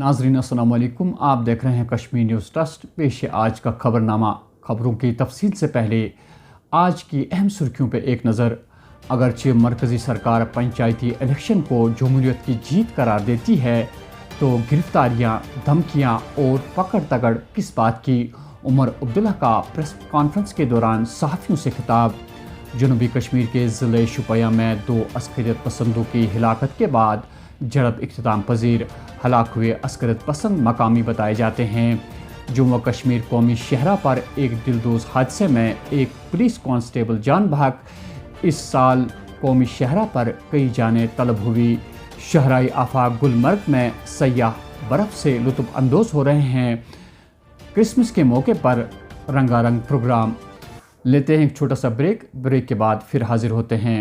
नाजरीन अस्सलाम वालेकुम। आप देख रहे हैं कश्मीर न्यूज़ ट्रस्ट। पेश है आज का खबरनामा। खबरों की तफसील से पहले आज की अहम सुर्खियों पर एक नज़र। अगरचे मरकज़ी सरकार पंचायती इलेक्शन को जमहूरियत की जीत करार देती है तो गिरफ्तारियां, धमकियां और पकड़ तगड़ किस बात की। उमर अब्दुल्ला का प्रेस कॉन्फ्रेंस के दौरान सहाफ़ियों से खिताब। जनूबी कश्मीर के ज़िले शुपिया में 2 अस्करियत पसंदों की हिलाकत के बाद झड़प इख्तिताम पजीर। हलाक हुए अस्करियत पसंद मकामी बताए जाते हैं। जम्मू कश्मीर कौमी शहरा पर एक दिलदोज़ हादसे में एक पुलिस कांस्टेबल जान बहक। इस साल कौमी शहरा पर कई जानें तलब हुई। शहराई आफाक गुलमर्ग में सयाह बर्फ़ से लुत्फ़ अंदोज़ हो रहे हैं। क्रिसमस के मौके पर रंगारंग प्रोग्राम। लेते हैं एक छोटा सा ब्रेक के बाद फिर हाजिर होते हैं।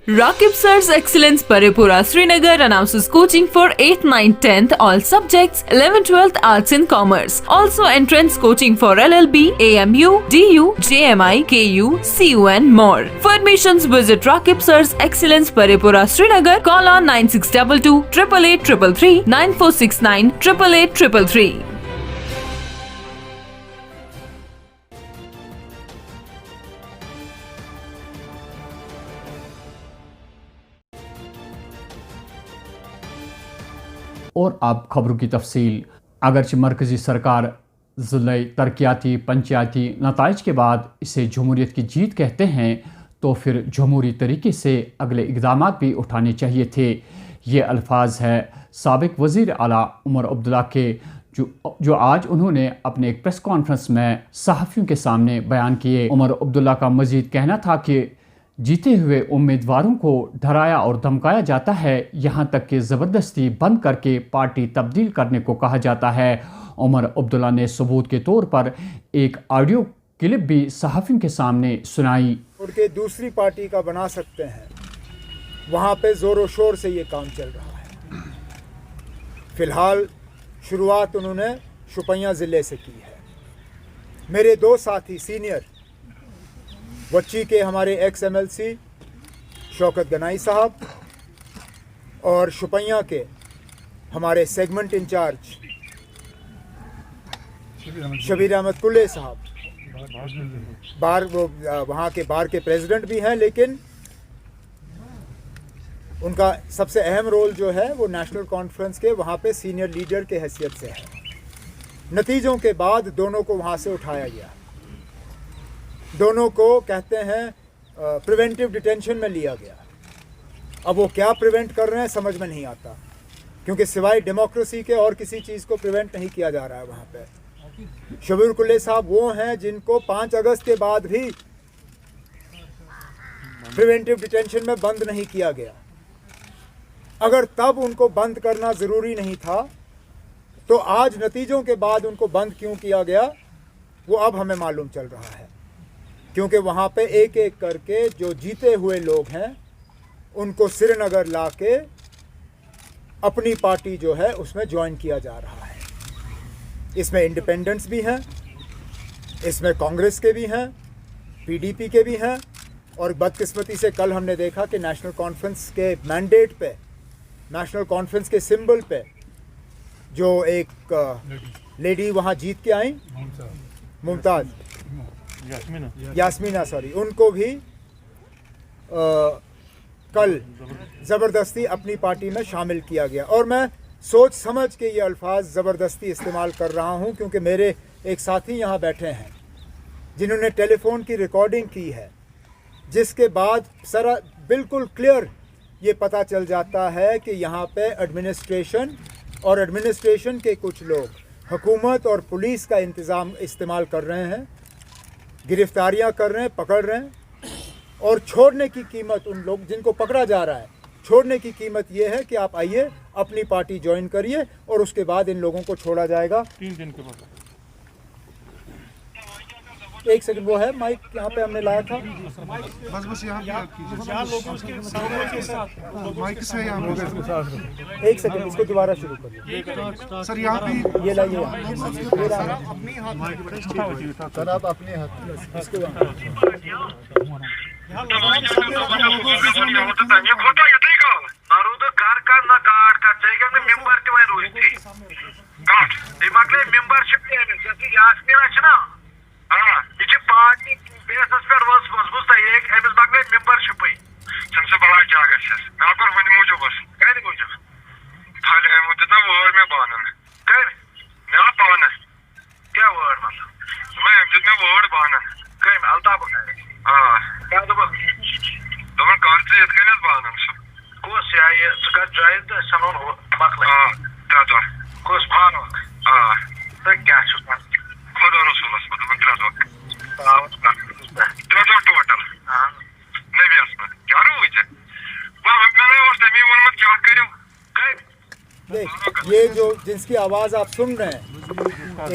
Rakib Sir's Excellence Paripura Srinagar announces coaching for 8th, 9th, 10th all subjects, 11th, 12th Arts and Commerce. Also entrance coaching for LLB, AMU, DU, JMI, KU, CU and more. For admissions visit Rakib Sir's Excellence Paripura Srinagar. Call on 9622 888 333 9469 888 333. और अब खबरों की तफसील। अगरचे मरकज़ी सरकार ज़िले तरक्याती पंचायती नताइज के बाद इसे जमहूरियत की जीत कहते हैं तो फिर जमहूरी तरीके से अगले इक़दाम भी उठाने चाहिए थे। ये अल्फाज है साबिक़ वज़ीर आला उमर अब्दुल्ला के, जो आज उन्होंने अपने एक प्रेस कॉन्फ्रेंस में सहाफ़ियों के सामने बयान किए। उमर अब्दुल्ला का मज़ीद कहना था कि जीते हुए उम्मीदवारों को डराया और धमकाया जाता है, यहाँ तक कि ज़बरदस्ती बंद करके पार्टी तब्दील करने को कहा जाता है। उमर अब्दुल्ला ने सबूत के तौर पर एक ऑडियो क्लिप भी सहाफ़ियों के सामने सुनाई। उनके दूसरी पार्टी का बना सकते हैं, वहाँ पे ज़ोर शोर से ये काम चल रहा है। फ़िलहाल शुरुआत उन्होंने शुपिया ज़िले से की है। मेरे 2 साथी सीनियर वच्ची के हमारे एक्स MLC शौकत गनाई साहब और शुपिया के हमारे सेगमेंट इंचार्ज शबीर अहमद कुल्ले साहब, वहाँ के बार के प्रेसिडेंट भी हैं, लेकिन उनका सबसे अहम रोल जो है वो नेशनल कॉन्फ्रेंस के वहाँ पे सीनियर लीडर के हैसियत से है। नतीजों के बाद दोनों को वहाँ से उठाया गया। दोनों को कहते हैं प्रिवेंटिव डिटेंशन में लिया गया। अब वो क्या प्रिवेंट कर रहे हैं समझ में नहीं आता, क्योंकि सिवाय डेमोक्रेसी के और किसी चीज़ को प्रिवेंट नहीं किया जा रहा है वहाँ पे। शबीर कुल्ले साहब वो हैं जिनको 5 अगस्त के बाद भी प्रिवेंटिव डिटेंशन में बंद नहीं किया गया। अगर तब उनको बंद करना ज़रूरी नहीं था तो आज नतीजों के बाद उनको बंद क्यों किया गया, वो अब हमें मालूम चल रहा है। क्योंकि वहाँ पे एक एक करके जो जीते हुए लोग हैं उनको श्रीनगर लाके अपनी पार्टी जो है उसमें ज्वाइन किया जा रहा है। इसमें इंडिपेंडेंट्स भी हैं, इसमें कांग्रेस के भी हैं, PDP के भी हैं, और बदकिस्मती से कल हमने देखा कि नेशनल कॉन्फ्रेंस के मैंडेट पे, नेशनल कॉन्फ्रेंस के सिंबल पे जो एक लेडी वहाँ जीत के आई, मुमताज़ यास्मीना सॉरी, उनको भी कल ज़बरदस्ती अपनी पार्टी में शामिल किया गया। और मैं सोच समझ के ये अल्फाज ज़बरदस्ती इस्तेमाल कर रहा हूँ क्योंकि मेरे एक साथी यहाँ बैठे हैं जिन्होंने टेलीफोन की रिकॉर्डिंग की है, जिसके बाद सारा बिल्कुल क्लियर ये पता चल जाता है कि यहाँ पे एडमिनिस्ट्रेशन और एडमिनिस्ट्रेशन के कुछ लोग हुकूमत और पुलिस का इस्तेमाल कर रहे हैं, गिरफ्तारियां कर रहे हैं, पकड़ रहे हैं, और छोड़ने की कीमत उन लोग जिनको पकड़ा जा रहा है, छोड़ने की कीमत ये है कि आप आइए अपनी पार्टी ज्वाइन करिए और उसके बाद इन लोगों को छोड़ा जाएगा 3 दिन के बाद। एक सेकंड, वो है माइक यहाँ पे हमने लाया था, बस यहाँ माइक से एक सेकंड, इसको दोबारा शुरू करिए सर। यहाँ पे ये लाइए सर, आप अपने हाथ इसको Народу карка на карка, цегами мембарки войруйте. मेंबरशिप यासमीना पार्टी बेसस पे वसमुस अमिस मकल मेंबरशिप बड़ा क्या मे कर वन मूजूब कह मूजूब दित ना वर्ड मे बानन कर मे पानस क्या वर्ड मतलब मैं दित मे वर्ड बानन कह अल्ताफ क्या दोपन कर ये बानन कस ये कर जाए तो सनो मकल 3 दह कस फारूक तो क्या खुदा रसूलस दोपन 3 दह 3 दह टोटल नबियस पे क्या रोज मैंने उस तमी वोनमत क्या करो ये जो जिसकी आवाज़ आप सुन रहे हैं,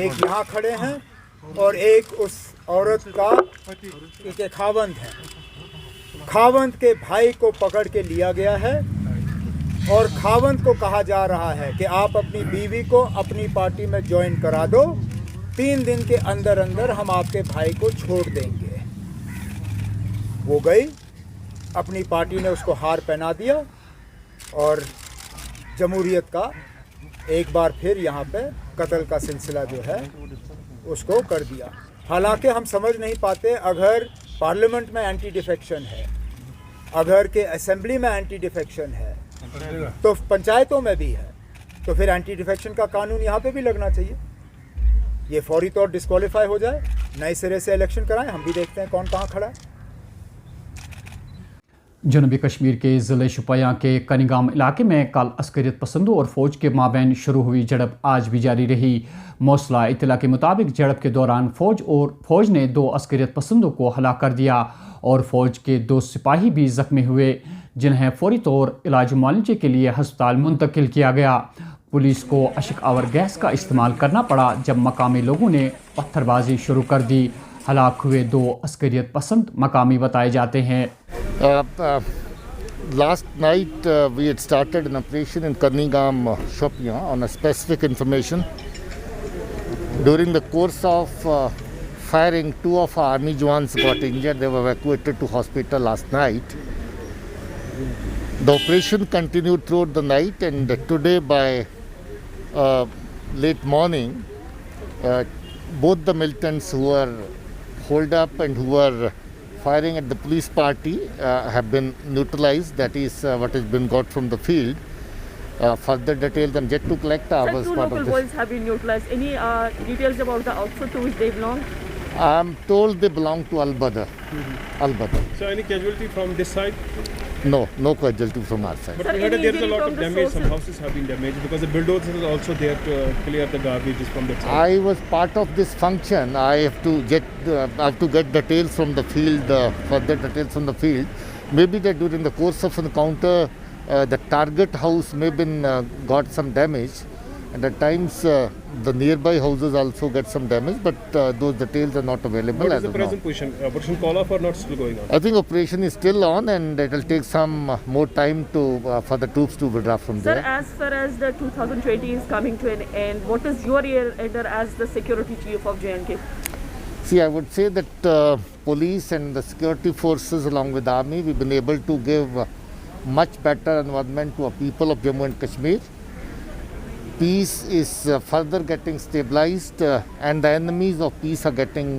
एक यहाँ खड़े हैं और एक उस औरत का के खावंद है। खावंद के भाई को पकड़ के लिया गया है और खावंद को कहा जा रहा है कि आप अपनी बीवी को अपनी पार्टी में ज्वाइन करा दो, 3 दिन के अंदर अंदर हम आपके भाई को छोड़ देंगे। वो गई, अपनी पार्टी ने उसको हार पहना दिया और जमहूरियत का एक बार फिर यहाँ पे कत्ल का सिलसिला जो है उसको कर दिया। हालांकि हम समझ नहीं पाते, अगर पार्लियामेंट में एंटी डिफेक्शन है, अगर के असेंबली में एंटी डिफेक्शन है, तो पंचायतों में भी है, तो फिर एंटी डिफेक्शन का कानून यहाँ पे भी लगना चाहिए। ये फौरी तौर डिस्क्वालीफाई हो जाए, नए सिरे से इलेक्शन कराएं, हम भी देखते हैं कौन कहाँ खड़ा है। जनूबी कश्मीर के ज़िले शुपियाँ के कनिगाम इलाके में कल अस्करियत पसंदों और फ़ौज के माबैन शुरू हुई झड़प आज भी जारी रही। मौसला इत्तला के मुताबिक झड़प के दौरान फ़ौज ने 2 अस्करियत पसंदों को हलाक कर दिया और फ़ौज के 2 सिपाही भी ज़ख्मी हुए, जिन्हें फ़ौरी तौर इलाज मुआलजे के लिए हस्पताल मुंतकिल किया गया। पुलिस को अशक आवर गैस का इस्तेमाल करना पड़ा जब मकामी लोगों ने पत्थरबाजी शुरू कर दी। हलाक हुए 2 अस्करियत पसंद मकामी बताए जाते हैं। Last night we had started an operation in Karnigam, Shopian on a specific information. During the course of firing, 2 of our army jawans got injured. They were evacuated to hospital last night. The operation continued throughout the night, and today by late morning, both the militants who were holed up and who were firing at the police party have been neutralized. That is what has been got from the field. Further details I'm yet to collect. I was Sir, 2 part of local this. boys have been neutralized. Any details about the outfit to which they belong? I'm told they belong to Al-Badr. Al-Badr. So any casualty from this side? No casualty from our side. But Sir, we heard that any there is a injury lot from of the damage. Some sources? houses have been damaged because the bulldozer is also there to clear the garbage from that side. I was part of this function. I have to get details from the field, further details from the field. Maybe that during the course of an encounter, the target house may have been got some damage, and at times the nearby houses also get some damage. But those details are not available What is as the of now. present position? Operation call off or not still going on? I think operation is still on, and it will take some more time to for the troops to withdraw from Sir, there. as far as the 2020 is coming to an end, what is your order as the security chief of J&K? See, I would say that police and the security forces along with the army, we've been able to give much better environment to our people of Jammu and Kashmir. Peace is further getting stabilized and the enemies of peace are getting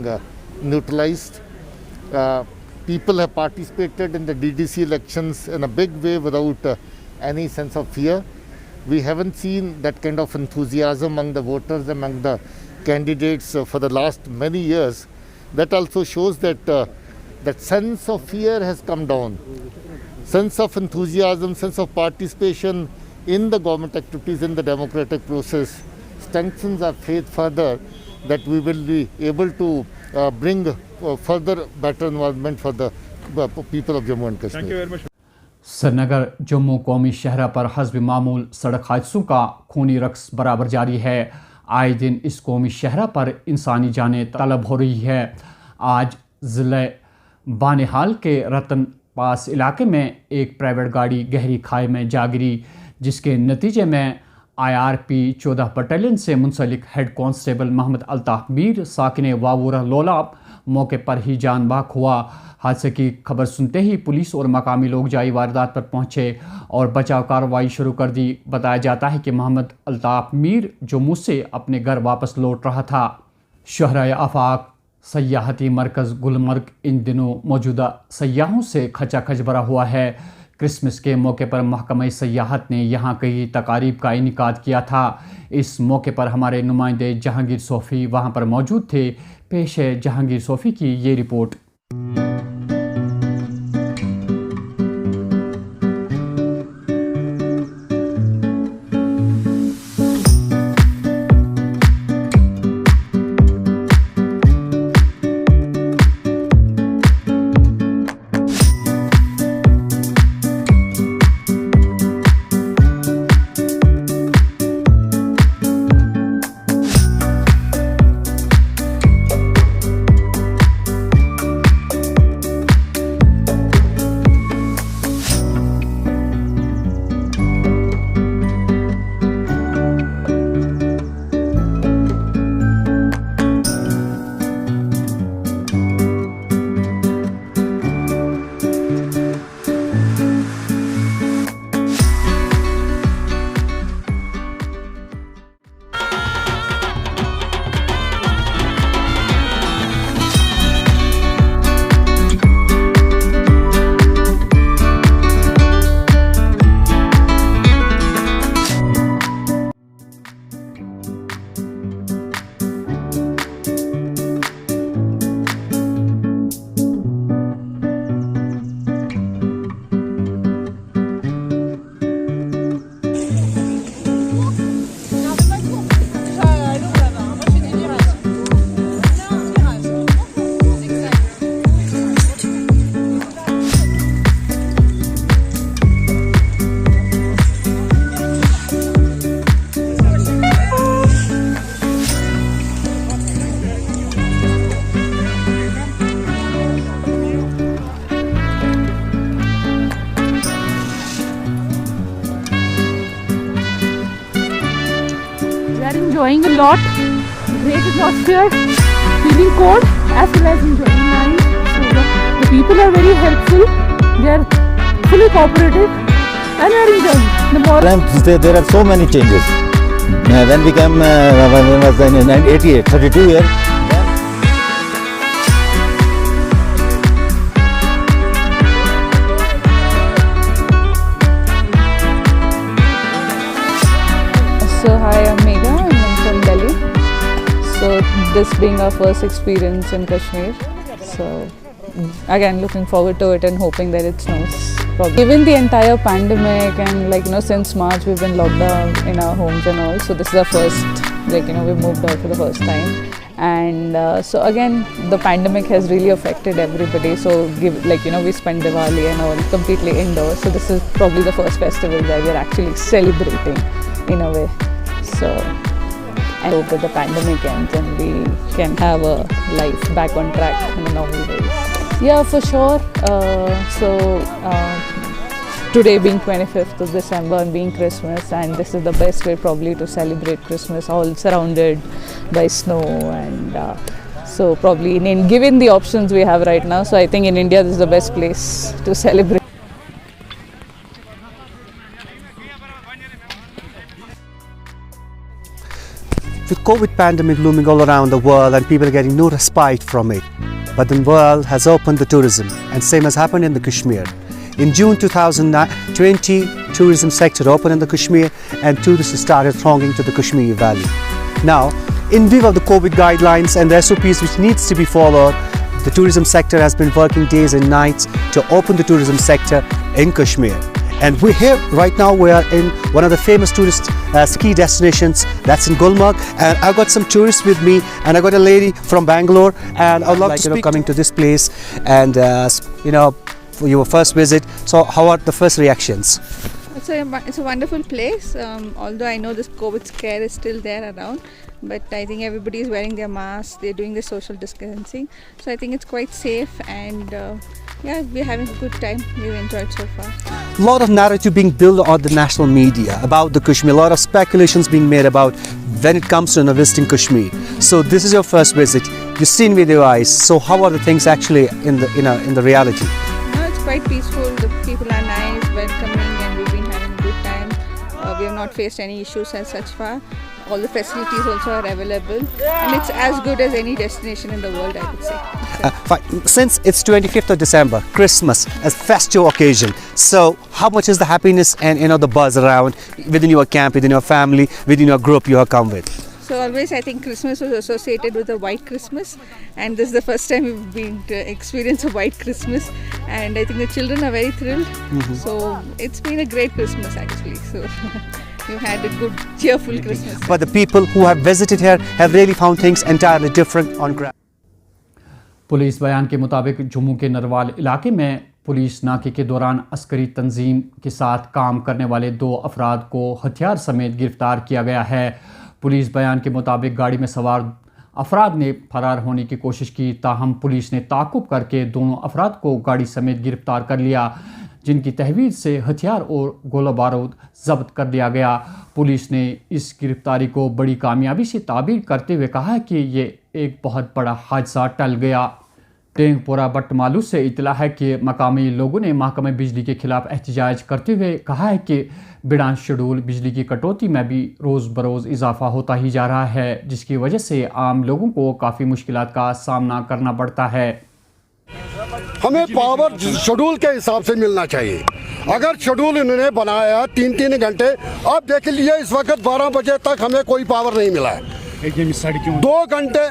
neutralized. People have participated in the DDC elections in a big way without any sense of fear. We haven't seen that kind of enthusiasm among the voters, among the candidates for the last many years. That also shows that that sense of fear has come down. Sense of enthusiasm, sense of participation in the government activities, in the democratic process, strengthens our faith further that we will be able to bring further better environment for the people of Jammu and Kashmir. Thank you very much. Srinagar Jammu कौमी शहरा पर हस्ब मामूल सड़क हादसों का खूनी रक्स बराबर जारी है। आए दिन इस कौमी शहरा पर इंसानी जानें तलब हो रही है। आज ज़िले बानिहाल के रतन पास इलाके में एक प्राइवेट गाड़ी गहरी खाई में जा गिरी, जिसके नतीजे में IRP 14 बटालियन से मुंसलिक हेड कांस्टेबल मोहम्मद अल्ताफ मीर साकिन वावूरा लोलाब मौके पर ही जान बाक हुआ। हादसे की खबर सुनते ही पुलिस और मकामी लोग जाई वारदात पर पहुंचे और बचाव कार्रवाई शुरू कर दी। बताया जाता है कि मोहम्मद अल्ताफ मीर जम्मू से अपने घर वापस लौट रहा था। शहर आफाक सयाहती मरकज़ गुलमर्ग इन दिनों मौजूदा सयाहों से खचाखच भरा हुआ है। क्रिसमस के मौके पर महकमा सयाहत ने यहाँ कई तकारीब का इनेकाद किया था। इस मौके पर हमारे नुमाइंदे जहांगीर सोफ़ी वहाँ पर मौजूद थे। पेश है जहांगीर सोफ़ी की ये report. Enjoying a lot, great atmosphere, feeling cold as well as enjoying life. So the people are very helpful, they are fully cooperative and we are enjoying. There are so many changes. When we came, when I was in 88, 32 years. So hi, I'm Megha and I'm from Delhi. So this being our first experience in Kashmir. So again looking forward to it and hoping that it snows. Given the entire pandemic and since March we've been locked down in our homes and all. So this is our first, we moved out for the first time. And so again the pandemic has really affected everybody. So we spent Diwali and all completely indoors. So this is probably the first festival where we're actually celebrating in a way. So I hope that the pandemic ends and we can have a life back on track in a normal way. Yeah, for sure. Today being 25th of December and being Christmas, and this is the best way probably to celebrate Christmas, all surrounded by snow. And so probably given the options we have right now, so I think in India this is the best place to celebrate. With COVID pandemic looming all around the world and people getting no respite from it, but the world has opened the tourism, and same has happened in the Kashmir. In June 2020, tourism sector opened in the Kashmir and tourists started thronging to the Kashmir Valley. Now, in view of the COVID guidelines and the SOPs which needs to be followed, the tourism sector has been working days and nights to open the tourism sector in Kashmir. And we're here right now, we are in one of the famous tourist ski destinations, that's in Gulmarg. And I've got some tourists with me, and I got a lady from Bangalore, and I'd love to speak coming to this place and for your first visit. So how are the first reactions? It's a wonderful place, although I know this COVID scare is still there around. but I think everybody is wearing their masks, they're doing the social distancing, so I think it's quite safe, and yeah, we're having a good time. We've enjoyed so far. A lot of narrative being built on the national media about the Kashmir, a lot of speculations being made about when it comes to visiting Kashmir. So this is your first visit, you've seen with your eyes, so how are the things actually in the reality? No, it's quite peaceful, the people are nice, welcoming, and we've been having a good time. We have not faced any issues as such far. All the facilities also are available, and it's as good as any destination in the world, I would say. Fine. Since it's 25th of December, Christmas, a festive occasion, so how much is the happiness and the buzz around within your camp, within your family, within your group you have come with? So always I think Christmas was associated with a white Christmas, and this is the first time we've been to experience a white Christmas, and I think the children are very thrilled. So it's been a great Christmas actually. So we've had a good, cheerful Christmas. But the people who have visited here have really found things entirely different on ground. Police बयान के मुताबिक जम्मू के नरवाल इलाके में police नाके के दौरान अस्करी तंजीम के साथ काम करने वाले 2 अफराद को हथियार समेत गिरफ्तार किया गया है। पुलिस बयान के मुताबिक गाड़ी में सवार अफराद ने फरार होने की कोशिश की, ताहम पुलिस ने ताक़ुब करके दोनों अफराद को गाड़ी समेत गिरफ्तार कर लिया, जिनकी तहवील से हथियार और गोला बारूद जब्त कर दिया गया। पुलिस ने इस गिरफ्तारी को बड़ी कामयाबी से ताबीर करते हुए कहा कि ये एक बहुत बड़ा हादसा टल गया। टेंगपोरा बट्टमालू से इतला है कि मकामी लोगों ने महकमे बिजली के खिलाफ एहतजाज करते हुए कहा है कि बिना शेड्यूल बिजली की कटौती में भी रोज़ बरोज़ इजाफा होता ही जा रहा है, जिसकी वजह से आम लोगों को काफ़ी मुश्किलात का सामना करना पड़ता है। हमें पावर शेड्यूल के हिसाब से मिलना चाहिए। अगर शेड्यूल इन्होंने बनाया 3-3 घंटे, अब देख लीजिए इस वक्त 12 बजे तक हमें कोई पावर नहीं मिला है। 2 घंटे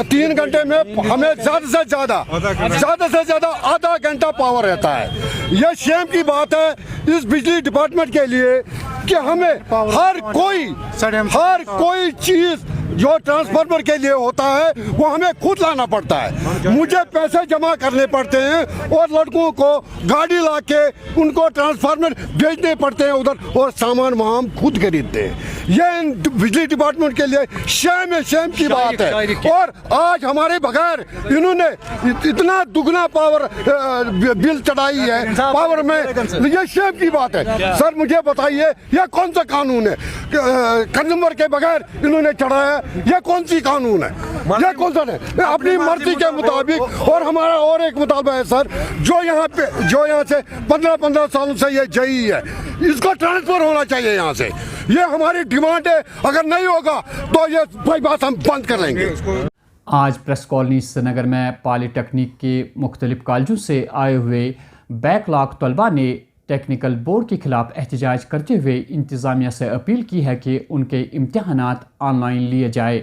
3 घंटे में हमें ज़्यादा से ज़्यादा आधा घंटा पावर रहता है। यह शेम की बात है इस बिजली डिपार्टमेंट के लिए कि हमें हर कोई चीज़ जो ट्रांसफार्मर के लिए होता है वो हमें खुद लाना पड़ता है। मुझे पैसे जमा करने पड़ते हैं और लड़कों को गाड़ी ला के उनको ट्रांसफार्मर भेजने पड़ते हैं उधर, और सामान वहाँ हम खुद खरीदते हैं। ये बिजली डिपार्टमेंट के लिए शेम की बात है। और आज हमारे बगैर इन्होंने इतना दुगना पावर बिल चढ़ाई है पावर में, ये शेम की बात है। सर मुझे बताइए यह कौन सा कानून है? कंज्यूमर के बगैर इन्होंने चढ़ाया, ये कौन सी कानून है? ये कौन सा है? अपनी मर्जी के मुताबिक। और हमारा और एक मुतालबा है सर, जो यहाँ से 15 सालों से ये जई है, इसको ट्रांसफर होना चाहिए यहाँ से। ये हमारी डिमांड है, अगर नहीं होगा तो ये भाई बात हम बंद कर लेंगे। आज प्रेस कॉलोनी श्रीनगर में पॉलीटेक्निक के मुख्तलिफ कॉलेजों से आए हुए बैकलॉग तलबा ने टेक्निकल बोर्ड के खिलाफ एहतजाज करते हुए इंतज़ामिया से अपील की है कि उनके इम्तिहानात ऑनलाइन लिए जाए।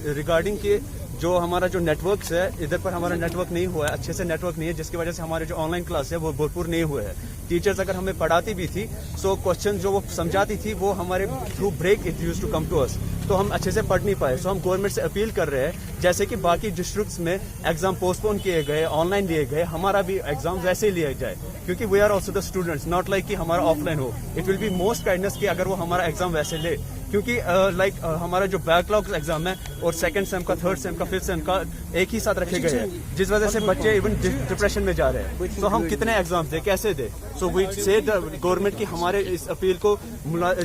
रिगार्डिंग के जो हमारा जो नेटवर्क्स है, इधर पर हमारा नेटवर्क नहीं हुआ है, अच्छे से नेटवर्क नहीं है, जिसकी वजह से हमारे जो ऑनलाइन क्लास है वो भरपूर नहीं हुए हैं। टीचर्स अगर हमें पढ़ाती भी थी सो क्वेश्चन जो वो समझाती थी वो हमारे through break it used to come to us, तो हम अच्छे से पढ़ नहीं पाए। सो हम गवर्नमेंट से अपील कर रहे हैं जैसे कि बाकी डिस्ट्रिक्ट्स में एग्जाम पोस्टपोन किए गए, ऑनलाइन लिए गए, हमारा भी एग्जाम वैसे ही लिया जाए, क्योंकि we are also the students, not like कि हमारा ऑफलाइन हो। It will be most kindness कि अगर वो हमारा एग्जाम वैसे ले, क्योंकि हमारा जो बैकलॉग एग्जाम है और 2nd सेम का, 3rd सेम का, 5th सेम का एक ही साथ रखे गए हैं, जिस वजह से बच्चे इवन डिप्रेशन में जा रहे हैं। तो हम कितने एग्जाम दे, कैसे दे? सो वी से गवर्नमेंट की हमारे इस अपील को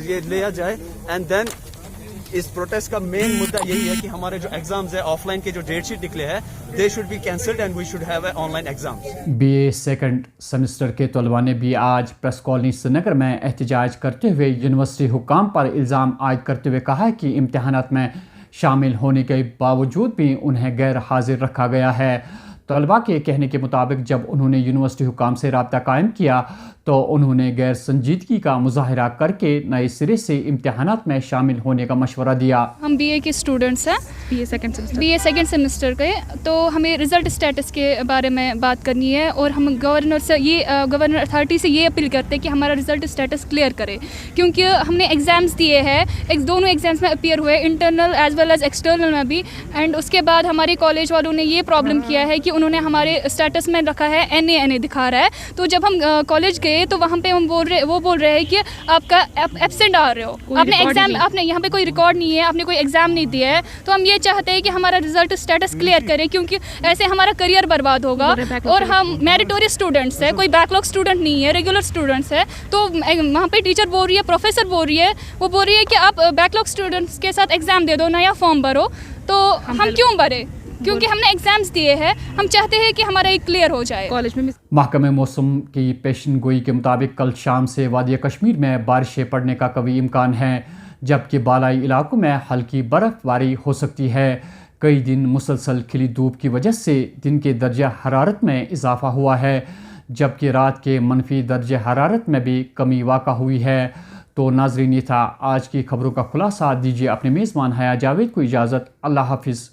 ये लिया जाए। एंड देन इस प्रोटेस्ट का मेन मुद्दा यही है कि हमारे जो एग्जाम्स है ऑफलाइन के जो डेट शीट निकले हैं they should be cancelled and we should have online exams. BA 2nd semester के तलबा ने भी आज प्रेस कॉलोनी श्रीनगर में एहतजाज करते हुए यूनिवर्सिटी हुकाम पर इल्ज़ाम आयद करते हुए कहा कि इम्तिहानात में शामिल होने के बावजूद भी उन्हें गैर हाजिर रखा गया है। तलबा के कहने के मुताबिक जब उन्होंने यूनिवर्सिटी हुकाम से रब्ता कायम किया तो उन्होंने गैर संजीदगी का मुजाहरा करके नए सिरे से इम्तिहानात में शामिल होने का मशवरा दिया। हम BA के स्टूडेंट्स हैं BA सेकेंड सेमेस्टर के। तो हमें रिज़ल्ट स्टेटस के बारे में बात करनी है और हम गवर्नर अथॉरिटी से ये अपील करते हैं कि हमारा रिज़ल्ट स्टेटस क्लियर करे, क्योंकि हमने एग्ज़ाम्स दिए हैं, दोनों एग्ज़ाम्स में अपीयर हुए, internal as well as external में भी। एंड उसके बाद हमारे कॉलेज वालों ने ये प्रॉब्लम किया है कि उन्होंने हमारे स्टेटस में रखा है NA दिखा रहा है। तो जब हम कॉलेज गए तो वहाँ पे हम वो बोल रहे हैं कि आपका एब्सेंट आ रहे हो, आपने एग्ज़ाम, आपने यहाँ पे कोई रिकॉर्ड नहीं है, आपने कोई एग्ज़ाम नहीं दिया है। तो हम ये चाहते हैं कि हमारा रिजल्ट स्टेटस क्लियर करें, क्योंकि ऐसे हमारा करियर बर्बाद होगा। और हम मेरिटोरियस स्टूडेंट्स है, कोई बैकलॉग स्टूडेंट नहीं है, रेगुलर स्टूडेंट्स है। तो वहाँ पे टीचर बोल रही है, प्रोफेसर बोल रही है, वो बोल रही है कि आप बैकलॉग स्टूडेंट्स के साथ एग्ज़ाम दे दो, नया फॉर्म भरो। तो हम क्यों भरे, क्योंकि हमने एग्जाम्स दिए हैं, हम चाहते हैं कि हमारा एक क्लियर हो जाए। कॉलेज में महकमे मौसम की पेशन गोई के मुताबिक कल शाम से वादी कश्मीर में बारिशें पड़ने का कभी इम्कान है, जबकि बालाई इलाकों में हल्की बर्फबारी हो सकती है। कई दिन मुसलसल खिली धूप की वजह से दिन के दर्जा हरारत में इजाफा हुआ है, जबकि रात के मनफी दर्जा हरारत में भी कमी वाक़ा हुई है। तो नाजरीन, ये था आज की खबरों का खुलासा। दीजिए अपने मेज़बान हया जावेद को इजाज़त। अल्लाह हाफिज़।